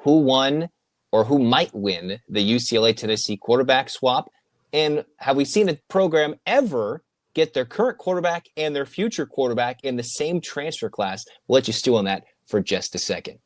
who won or who might win the UCLA-Tennessee quarterback swap? And have we seen a program ever get their current quarterback and their future quarterback in the same transfer class? We'll let you stew on that for just a second.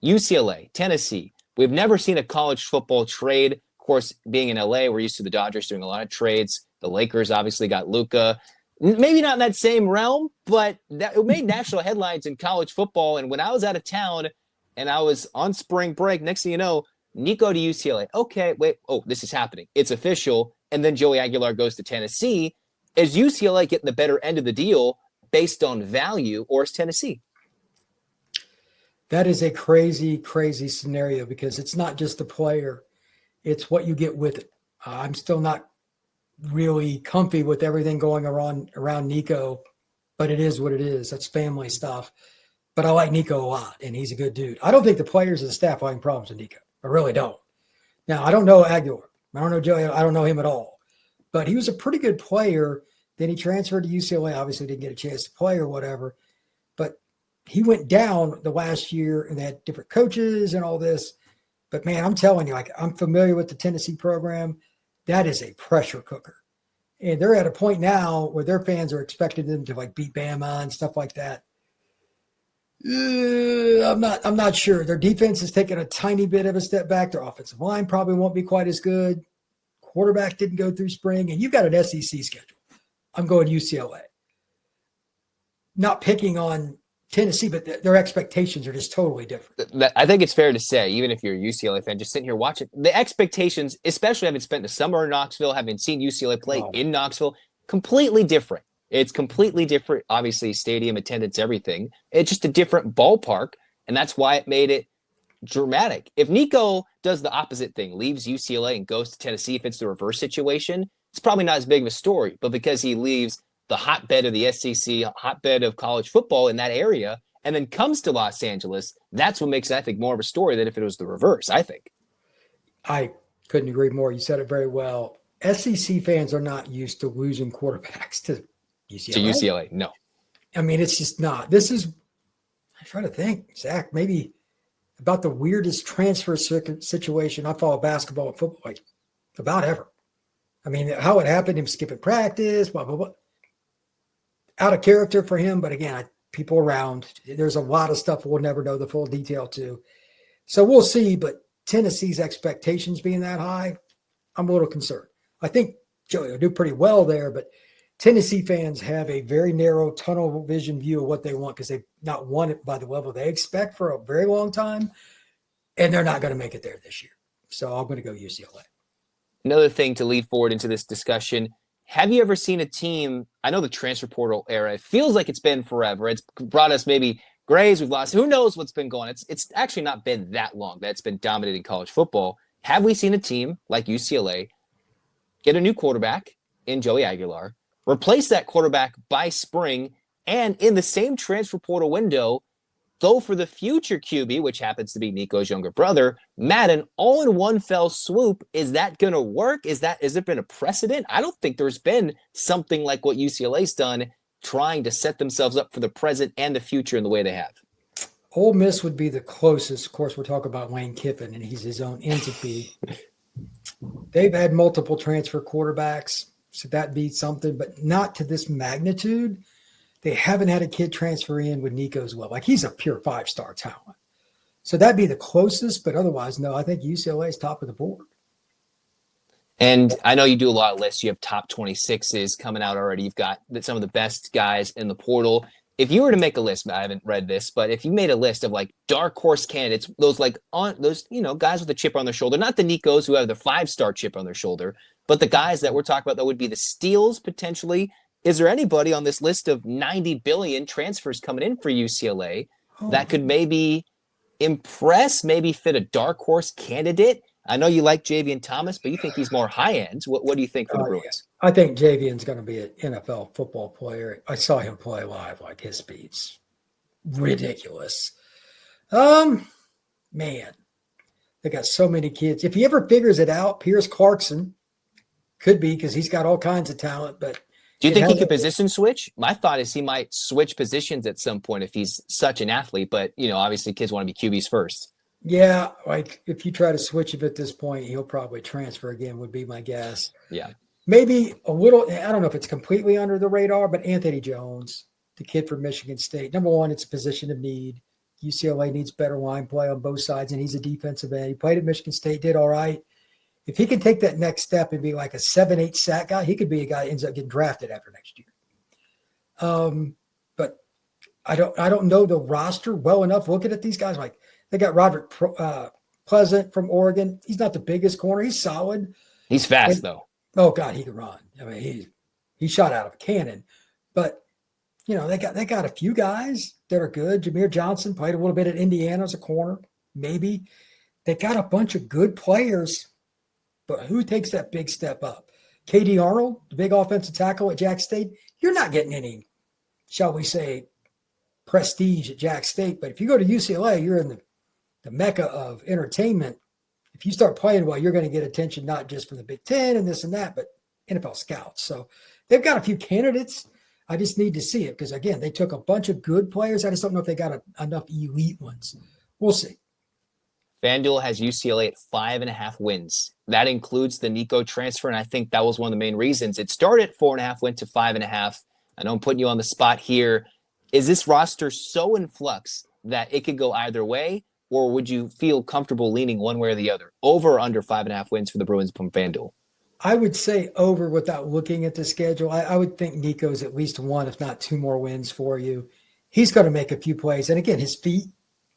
UCLA, Tennessee. We've never seen a college football trade. Of course, being in LA, we're used to the Dodgers doing a lot of trades. The Lakers obviously got Luka. Maybe not in that same realm, but it made national headlines in college football. And when I was out of town and I was on spring break, next thing you know, Nico to UCLA. Okay, wait. Oh, this is happening. It's official. And then Joey Aguilar goes to Tennessee. Is UCLA getting the better end of the deal based on value, or is Tennessee? That is a crazy, crazy scenario because it's not just the player. It's what you get with it. I'm still not really comfy with everything going around Nico, but it is what it is. That's family stuff. But I like Nico a lot, and he's a good dude. I don't think the players and the staff are having problems with Nico. I really don't. Now, I don't know Aguilar. I don't know Joey. I don't know him at all. But he was a pretty good player. Then he transferred to UCLA. Obviously didn't get a chance to play or whatever. But he went down the last year, and they had different coaches and all this. But, man, I'm telling you, like, I'm familiar with the Tennessee program. That is a pressure cooker. And they're at a point now where their fans are expecting them to, like, beat Bama and stuff like that. I'm not sure. Their defense has taken a tiny bit of a step back. Their offensive line probably won't be quite as good. Quarterback didn't go through spring. And you've got an SEC schedule. I'm going UCLA. Not picking on Tennessee, but their expectations are just totally different. I think it's fair to say, even if you're a UCLA fan, just sitting here watching, the expectations, especially having spent the summer in Knoxville, having seen UCLA play in Knoxville, completely different. It's completely different, obviously, stadium attendance, everything. It's just a different ballpark, and that's why it made it dramatic. If Nico does the opposite thing, leaves UCLA and goes to Tennessee, if it's the reverse situation, it's probably not as big of a story. But because he leaves the hotbed of the SEC, hotbed of college football in that area, and then comes to Los Angeles, that's what makes it, I think, more of a story than if it was the reverse, I think. I couldn't agree more. You said it very well. SEC fans are not used to losing quarterbacks to UCLA. To UCLA, no. I mean, it's just not. This is, I'm trying to think, Zach, maybe about the weirdest transfer situation I follow basketball and football, like, about ever. I mean, how it happened, him skipping practice, blah, blah, blah. Out of character for him, but again, people around. There's a lot of stuff we'll never know the full detail to. So we'll see, but Tennessee's expectations being that high, I'm a little concerned. I think Joey will do pretty well there, but Tennessee fans have a very narrow tunnel vision view of what they want because they've not won it by the level they expect for a very long time, and they're not going to make it there this year. So I'm going to go UCLA. Another thing to lead forward into this discussion, have you ever seen a team, I know the transfer portal era, it feels like it's been forever. It's brought us maybe grays, we've lost, who knows what's been going on. It's actually not been that long that's been dominating college football. Have we seen a team like UCLA get a new quarterback in Joey Aguilar, replace that quarterback by spring, and in the same transfer portal window, go for the future QB, which happens to be Nico's younger brother, Madden, all in one fell swoop? Is that going to work? Has it been a precedent? I don't think there's been something like what UCLA's done, trying to set themselves up for the present and the future in the way they have. Ole Miss would be the closest. Of course, we're talking about Lane Kiffin, and he's his own entity. They've had multiple transfer quarterbacks, so that'd be something, but not to this magnitude. They haven't had a kid transfer in with Nico's well. Like, he's a pure five-star talent. So that'd be the closest, but otherwise, no, I think UCLA is top of the board. And I know you do a lot of lists. You have top 26s coming out already. You've got some of the best guys in the portal. If you were to make a list, I haven't read this, but if you made a list of like dark horse candidates, those guys with a chip on their shoulder, not the Nicos who have the 5-star chip on their shoulder, but the guys that we're talking about that would be the steals potentially. Is there anybody on this list of 90 billion transfers coming in for UCLA that could maybe impress, maybe fit a dark horse candidate? I know you like Jaivian Thomas, but you think he's more high end. What do you think for the Bruins? I think Jaivian's going to be an NFL football player. I saw him play live, like his speed's ridiculous. Man, they got so many kids. If he ever figures it out, Pierce Clarkson could be, because he's got all kinds of talent, but do you think he could position switch? My thought is he might switch positions at some point if he's such an athlete, but obviously kids want to be QBs first. Yeah, like if you try to switch him at this point, he'll probably transfer again, would be my guess. Yeah. Maybe a little, I don't know if it's completely under the radar, but Anthony Jones, the kid from Michigan State. Number one, it's a position of need. UCLA needs better line play on both sides, and he's a defensive end. He played at Michigan State, did all right. If he can take that next step and be like a 7-8 sack guy, he could be a guy that ends up getting drafted after next year. But I don't know the roster well enough. Looking at these guys, like they got Roderick Pleasant from Oregon. He's not the biggest corner. He's solid. He's fast, though. Oh, God, he can run. I mean, he shot out of a cannon. But, they got a few guys that are good. Jameer Johnson played a little bit at Indiana as a corner, maybe. They got a bunch of good players, but who takes that big step up? KD Arnold, the big offensive tackle at Jack State, you're not getting any, shall we say, prestige at Jack State. But if you go to UCLA, you're in the mecca of entertainment. If you start playing well, you're going to get attention not just from the Big Ten and this and that, but NFL scouts. So they've got a few candidates. I just need to see it because, again, they took a bunch of good players. I just don't know if they got enough elite ones. We'll see. FanDuel has UCLA at 5.5 wins. That includes the Nico transfer, and I think that was one of the main reasons. It started at 4.5, went to 5.5. I know I'm putting you on the spot here. Is this roster so in flux that it could go either way? Or would you feel comfortable leaning one way or the other? Over or under 5.5 wins for the Bruins from FanDuel? I would say over without looking at the schedule. I would think Nico's at least one, if not two more wins for you. He's going to make a few plays. And again, his feet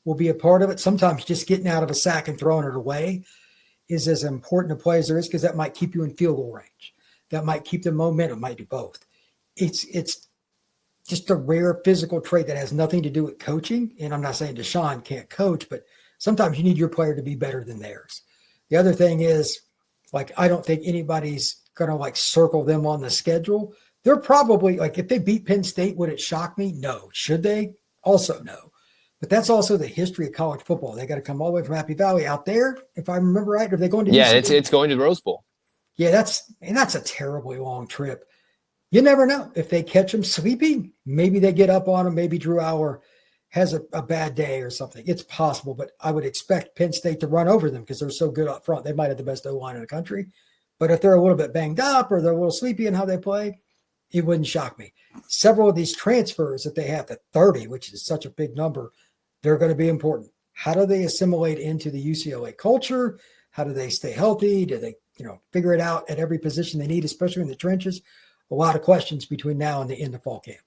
will be a part of it. Sometimes just getting out of a sack and throwing it away is as important a play as there is because that might keep you in field goal range. That might keep the momentum, might do both. It's just a rare physical trait that has nothing to do with coaching. And I'm not saying Deshaun can't coach, but sometimes you need your player to be better than theirs. The other thing is, I don't think anybody's going to circle them on the schedule. They're probably if they beat Penn State, would it shock me? No. Should they? Also no. But that's also the history of college football. They got to come all the way from Happy Valley out there, if I remember right. Are they going to? Yeah, it's going to the Rose Bowl. Yeah, that's a terribly long trip. You never know. If they catch them sleeping, maybe they get up on them. Maybe Drew Auer has a bad day or something. It's possible, but I would expect Penn State to run over them because they're so good up front. They might have the best O-line in the country. But if they're a little bit banged up or they're a little sleepy in how they play, it wouldn't shock me. Several of these transfers that they have to 30, which is such a big number, they're going to be important. How do they assimilate into the UCLA culture? How do they stay healthy? Do they, figure it out at every position they need, especially in the trenches? A lot of questions between now and the end of fall camp.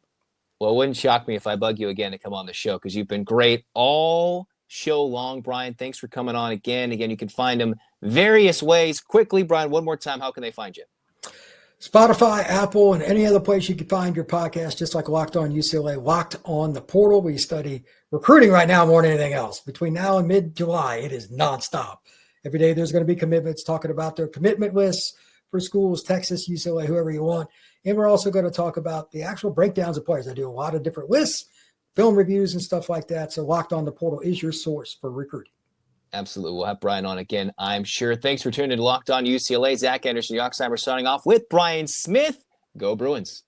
Well, it wouldn't shock me if I bug you again to come on the show because you've been great all show long, Brian. Thanks for coming on again. Again, you can find him various ways. Quickly, Brian, one more time, how can they find you? Spotify, Apple, and any other place you can find your podcast, just like Locked On UCLA, Locked On the Portal. We study recruiting right now more than anything else. Between now and mid-July, it is nonstop. Every day there's going to be commitments talking about their commitment lists for schools, Texas, UCLA, whoever you want. And we're also going to talk about the actual breakdowns of players. I do a lot of different lists, film reviews, and stuff like that. So Locked On the Portal is your source for recruiting. Absolutely. We'll have Brian on again, I'm sure. Thanks for tuning in to Locked On UCLA. Zach Anderson-Yoxsimer signing off with Brian Smith. Go Bruins.